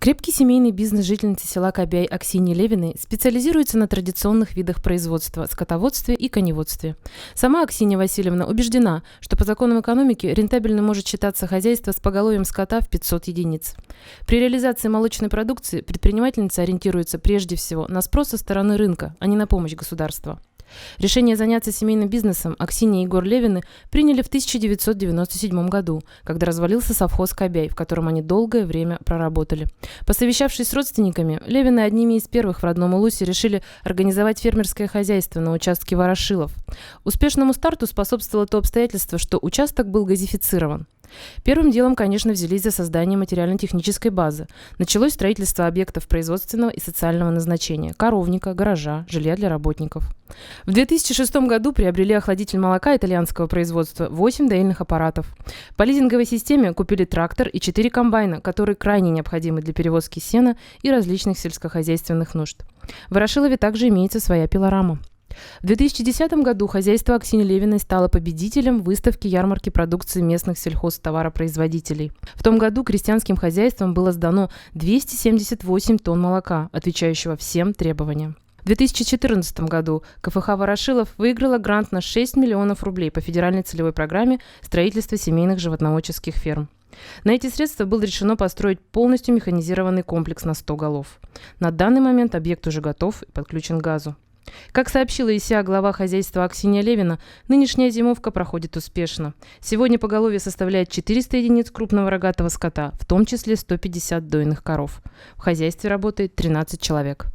Крепкий семейный бизнес жительницы села Кобяй Аксиньи Левиной специализируется на традиционных видах производства – скотоводстве и коневодстве. Сама Аксинья Васильевна убеждена, что по законам экономики рентабельным может считаться хозяйство с поголовьем скота в 500 единиц. При реализации молочной продукции предпринимательница ориентируется прежде всего на спрос со стороны рынка, а не на помощь государства. Решение заняться семейным бизнесом Аксинья и Егор Левины приняли в 1997 году, когда развалился совхоз «Кобяй», в котором они долгое время проработали. Посовещавшись с родственниками, Левины одними из первых в родном Улусе решили организовать фермерское хозяйство на участке Ворошилов. Успешному старту способствовало то обстоятельство, что участок был газифицирован. Первым делом, конечно, взялись за создание материально-технической базы. Началось строительство объектов производственного и социального назначения – коровника, гаража, жилья для работников. В 2006 году приобрели охладитель молока итальянского производства, 8 доильных аппаратов. По лизинговой системе купили трактор и 4 комбайна, которые крайне необходимы для перевозки сена и различных сельскохозяйственных нужд. В Ворошилове также имеется своя пилорама. В 2010 году хозяйство Аксиньи Левиной стало победителем выставки ярмарки продукции местных сельхозтоваропроизводителей. В том году крестьянским хозяйствам было сдано 278 тонн молока, отвечающего всем требованиям. В 2014 году КФХ «Ворошилов» выиграла грант на 6 миллионов рублей по федеральной целевой программе строительства семейных животноводческих ферм. На эти средства было решено построить полностью механизированный комплекс на 100 голов. На данный момент объект уже готов и подключен к газу. Как сообщила ИСИА глава хозяйства Аксинья Левина, нынешняя зимовка проходит успешно. Сегодня поголовье составляет 400 единиц крупного рогатого скота, в том числе 150 дойных коров. В хозяйстве работает 13 человек.